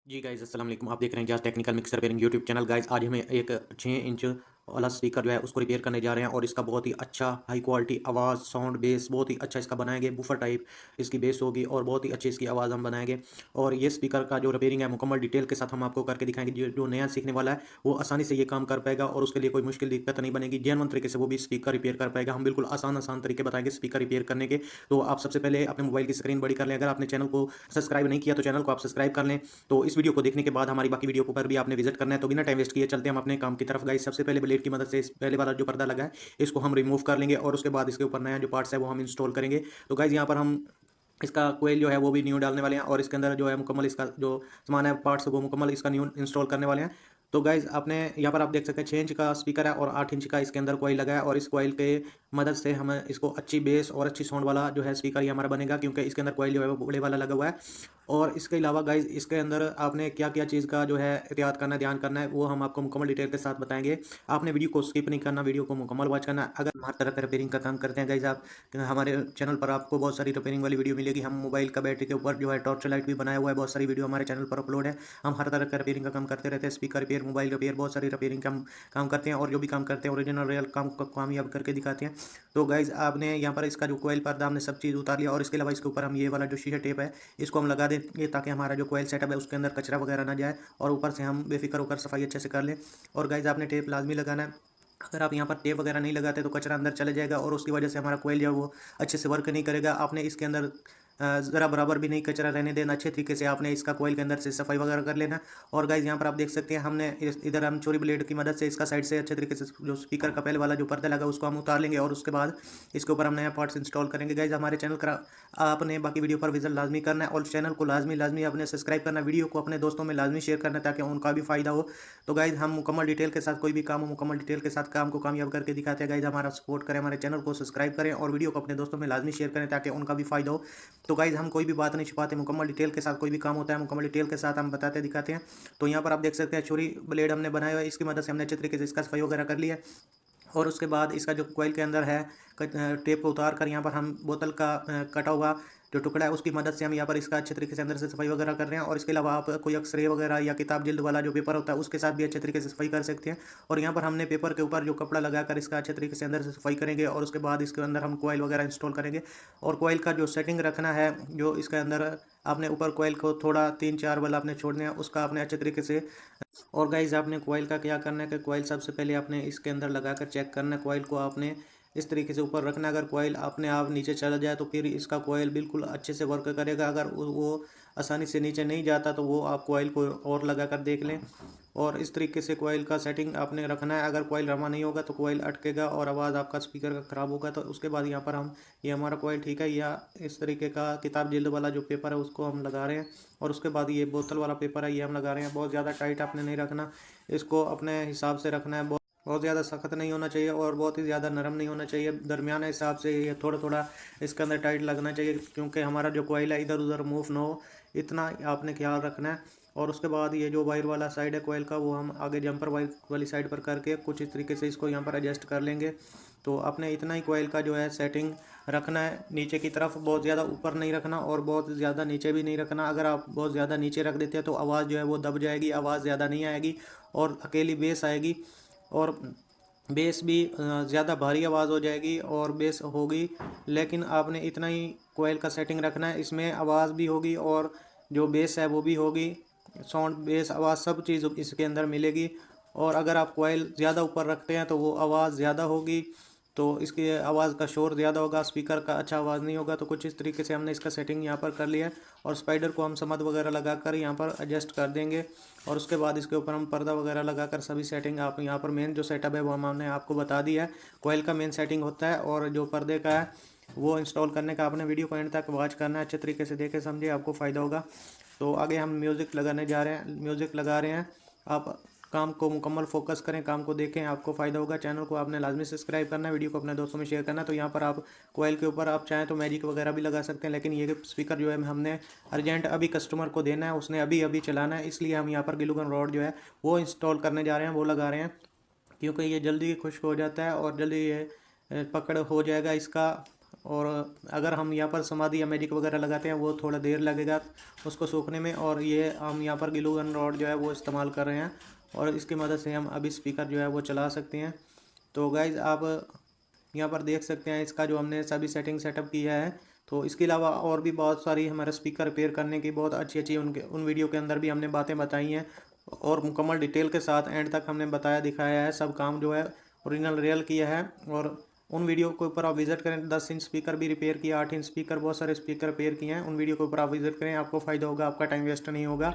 जी guys अस्सलाम वालेकुम। आप देख रहे हैं Jaz technical mixer repairing YouTube channel. Guys आज हमें एक 6 इंच वाला स्पीकर जो है उसको रिपेयर करने जा रहे हैं और इसका बहुत ही अच्छा हाई क्वालिटी आवाज़ साउंड बेस बहुत ही अच्छा इसका बनाएंगे। बूफर टाइप इसकी बेस होगी और बहुत ही अच्छी इसकी आवाज़ हम बनाएंगे। और ये स्पीकर का जो रिपेयरिंग है मुकम्मल डिटेल के साथ हम आपको करके दिखाएंगे। जो जो नया सीखने वाला है वो आसानी से ये काम कर पाएगा और उसके लिए कोई मुश्किल दिक्कत नहीं बनेगी। जेन्युइन तरीके से वो भी स्पीकर रिपेयर कर पाएगा। हम बिल्कुल आसान आसान तरीके बताएंगे स्पीकर रिपेयर करने के। तो आप सबसे पहले अपने मोबाइल की स्क्रीन बड़ी कर लें। अगर आपने चैनल को सब्सक्राइब नहीं किया तो चैनल को आप सब्सक्राइब कर लें। तो इस वीडियो को देखने के बाद हमारी बाकी वीडियो को पर भी आपने विजिट करना है। तो बिना टाइम वेस्ट किए चलते हैं हम अपने काम की तरफ। गाइस सबसे पहले ब्लेड की मदद से इस पहले वाला जो पर्दा लगा है इसको हम रिमूव कर लेंगे और उसके बाद इसके ऊपर नया जो पार्ट्स है वो हम इंस्टॉल करेंगे। तो गाइस यहाँ पर हम इसका कोयल जो है वो भी न्यू डालने वाले हैं और इसके अंदर जो है मुकम्मल इसका जो सामान है पार्ट्स वो मुकम्मल इसका न्यू इंस्टॉल करने वाले हैं। तो गाइज आपने यहाँ पर आप देख सकते हैं 6 इंच का स्पीकर है और 8 इंच का इसके अंदर कोयल लगा है और इस कोयल के मदद से हम इसको अच्छी बेस और अच्छी साउंड वाला जो है स्पीकर ये हमारा बनेगा, क्योंकि इसके अंदर कोयल जो है वो बड़े वाला लगा हुआ है। और इसके अलावा गाइज इसके अंदर आपने क्या क्या चीज़ का जो है एहतियात करना है, ध्यान करना है, वो हम आपको मुकम्मल डिटेल के साथ बताएंगे। आपने वीडियो को स्किप नहीं करना, वीडियो को मुकम्मल वॉच करना है। अगर हर तरह का रिपेयरिंग का काम करते हैं गाइज आप, हमारे चैनल पर आपको बहुत सारी रिपेयरिंग वाली वीडियो मिलेगी। हम मोबाइल का बैटरी के ऊपर जो है टॉर्च लाइट भी बनाया हुआ है, बहुत सारी वीडियो हमारे चैनल पर अपलोड है। हम हर तरह का रिपेयरिंग का काम करते रहते हैं, स्पीकर रिपेयर, मोबाइल रिपेयर, बहुत सारी रिपेयरिंग का हम काम करते हैं और जो भी काम करते हैं ओरिजिनल रियल काम को कामयाब करके दिखाते हैं। तो गाइज आपने यहाँ पर इसका जो कोयल पर्दा हमने सब चीज़ उतार लिया और इसके अलावा इसके ऊपर हम ये वाला जो शीशा टेप है इसको हम लगा देंगे ताकि हमारा जो कोयल सेटअप है उसके अंदर कचरा वगैरह ना जाए और ऊपर से हम बेफिक्र होकर सफाई अच्छे से कर लें। और गाइज आपने टेप लाजमी लगाना है। अगर आप यहाँ पर टेप वगैरह नहीं लगाते तो कचरा अंदर चले जाएगा और उसकी वजह से हमारा कोयल जो है वो अच्छे से वर्क नहीं करेगा। आपने इसके अंदर ज़रा बराबर भी नहीं कचरा रहने देना, अच्छे तरीके से आपने इसका कोयल के अंदर से सफाई वगैरह कर लेना। और गाइज यहाँ पर आप देख सकते हैं हमने इधर हम चोरी ब्लेड की मदद से इसका साइड से अच्छे तरीके से जो स्पीकर का पहले वाला जो पर्दा लगा उसको हम उतार लेंगे और उसके बाद इसके ऊपर हम नया पार्ट्स इंस्टॉल करेंगे। गाइज हमारे चैनल का आपने बाकी वीडियो पर विजिट लाजमी करना है और चैनल को लाजमी लाजमी आपने सब्सक्राइब करना है, वीडियो को अपने दोस्तों में लाजमी शेयर करना है ताकि उनका भी फायदा हो। तो गाइज हम मुकम्मल डिटेल के साथ कोई भी काम हो मुकम्मल डिटेल के साथ काम को कामयाब करके दिखाते हैं। गाइज हमारा सपोर्ट करें, हमारे चैनल को सब्सक्राइब करें और वीडियो को अपने दोस्तों में लाजमी शेयर करें ताकि उनका भी फायदा हो। तो गाइज हम कोई भी बात नहीं छुपाते, मुकम्मल डिटेल के साथ कोई भी काम होता है मुकम्मल डिटेल के साथ हम बताते दिखाते हैं। तो यहाँ पर आप देख सकते हैं छुरी ब्लेड हमने बनाया हुआ है, इसकी मदद से हमने अच्छे तरीके से इसका सफाई वगैरह कर लिया है। और उसके बाद इसका जो कोयल के अंदर है टेप को उतार कर यहाँ पर हम बोतल का कटा हुआ जो टुकड़ा है उसकी मदद से हम यहाँ पर इसका अच्छे तरीके से अंदर से सफाई वगैरह कर रहे हैं। और इसके अलावा आप कोई एक्सरे वगैरह या किताब जिल्द वाला जो पेपर होता है उसके साथ भी अच्छे तरीके से सफाई कर सकते हैं। और यहाँ पर हमने पेपर के ऊपर जो कपड़ा लगाकर इसका अच्छे तरीके से अंदर से सफाई करेंगे और उसके बाद इसके अंदर हम कोयल वगैरह इंस्टॉल करेंगे। और कोयल का जो सेटिंग रखना है जो इसके अंदर आपने ऊपर कोयल को थोड़ा 3-4 वाला आपने छोड़ना है उसका आपने अच्छे तरीके से। और गाइज आपने कोयल का क्या करना है कि कोयल सबसे पहले आपने इसके अंदर लगाकर चेक करना है। कोयल को आपने इस तरीके से ऊपर रखना है। अगर कोयल अपने आप नीचे चला जाए तो फिर इसका कोयल बिल्कुल अच्छे से वर्क करेगा। अगर वो आसानी से नीचे नहीं जाता तो वो आप कोयल को और लगा कर देख लें। और इस तरीके से कोयल का सेटिंग आपने रखना है। अगर कोयल रमा नहीं होगा तो कोयल अटकेगा और आवाज़ आपका स्पीकर का ख़राब होगा। तो उसके बाद यहाँ पर हम ये हमारा कोयल ठीक है या इस तरीके का किताब जिल्द वाला जो पेपर है उसको हम लगा रहे हैं। और उसके बाद ये बोतल वाला पेपर है ये हम लगा रहे हैं। बहुत ज़्यादा टाइट आपने नहीं रखना, इसको अपने हिसाब से रखना है। बहुत ज़्यादा सख्त नहीं होना चाहिए और बहुत ही ज़्यादा नरम नहीं होना चाहिए, दरमियाना हिसाब से ये थोड़ा थोड़ा इसके अंदर टाइट लगना चाहिए, क्योंकि हमारा जो कोयल है इधर उधर मूव ना हो, इतना आपने ख्याल रखना है। और उसके बाद ये जो वायर वाला साइड है कोयल का वो हम आगे जंपर वायर वाली साइड पर करके कुछ इस तरीके से इसको यहाँ पर एडजस्ट कर लेंगे। तो आपने इतना ही कोयल का जो है सेटिंग रखना है, नीचे की तरफ बहुत ज़्यादा ऊपर नहीं रखना और बहुत ज़्यादा नीचे भी नहीं रखना। अगर आप बहुत ज़्यादा नीचे रख देते हैं तो आवाज़ जो है वो दब जाएगी, आवाज़ ज़्यादा नहीं आएगी और अकेली बेस आएगी। और बेस भी ज़्यादा भारी आवाज़ हो जाएगी और बेस होगी, लेकिन आपने इतना ही कोयल का सेटिंग रखना है, इसमें आवाज़ भी होगी और जो बेस है वो भी होगी, साउंड बेस आवाज़ सब चीज़ इसके अंदर मिलेगी। और अगर आप कोयल ज़्यादा ऊपर रखते हैं तो वो आवाज़ ज़्यादा होगी, तो इसकी आवाज़ का शोर ज़्यादा होगा, स्पीकर का अच्छा आवाज़ नहीं होगा। तो कुछ इस तरीके से हमने इसका सेटिंग यहाँ पर कर लिया है और स्पाइडर को हम समद वगैरह लगाकर यहाँ पर एडजस्ट कर देंगे। और उसके बाद इसके ऊपर हम पर्दा वगैरह लगाकर सभी सेटिंग आप यहाँ पर मेन जो सेटअप है वो हमने आपको बता दिया है। कोयल का मेन सेटिंग होता है और जो पर्दे का है वो इंस्टॉल करने का आपने वीडियो को एंड तक वॉच करना है, अच्छे तरीके से देखे समझे, आपको फ़ायदा होगा। तो आगे हम म्यूज़िक लगाने जा रहे हैं, म्यूज़िक लगा रहे हैं। आप काम को मुकम्मल फोकस करें, काम को देखें, आपको फ़ायदा होगा। चैनल को आपने लाजमी सब्सक्राइब करना है, वीडियो को अपने दोस्तों में शेयर करना है। तो यहाँ पर आप कोयल के ऊपर आप चाहें तो मैजिक वगैरह भी लगा सकते हैं, लेकिन ये स्पीकर जो है हमने अर्जेंट अभी कस्टमर को देना है, उसने अभी अभी चलाना है, इसलिए हम यहाँ पर ग्लू गन रॉड जो है वो इंस्टॉल करने जा रहे हैं, वो लगा रहे हैं, क्योंकि ये जल्दी खुश्क हो जाता है और जल्दी ये पकड़ हो जाएगा इसका। और अगर हम यहाँ पर समाधि या मैजिक वगैरह लगाते हैं वो थोड़ा देर लगेगा उसको सूखने में। और ये हम यहाँ पर ग्लू गन रॉड जो है वो इस्तेमाल कर रहे हैं और इसकी मदद से हम अभी स्पीकर जो है वो चला सकते हैं। तो गाइज़ आप यहाँ पर देख सकते हैं इसका जो हमने सभी सेटिंग सेटअप किया है। तो इसके अलावा और भी बहुत सारी हमारा स्पीकर रिपेयर करने की बहुत अच्छी अच्छी उन वीडियो के अंदर भी हमने बातें बताई हैं और मुकम्मल डिटेल के साथ एंड तक हमने बताया दिखाया है, सब काम जो है ओरिजिनल रियल किया है। और उन वीडियो के ऊपर आप विजिट करें, 10 इंच स्पीकर भी रिपेयर किया, 8 इंच स्पीकर, बहुत सारे स्पीकर रिपेयर किए हैं। उन वीडियो के ऊपर आप विजिट करें, आपको फ़ायदा होगा, आपका टाइम वेस्ट नहीं होगा।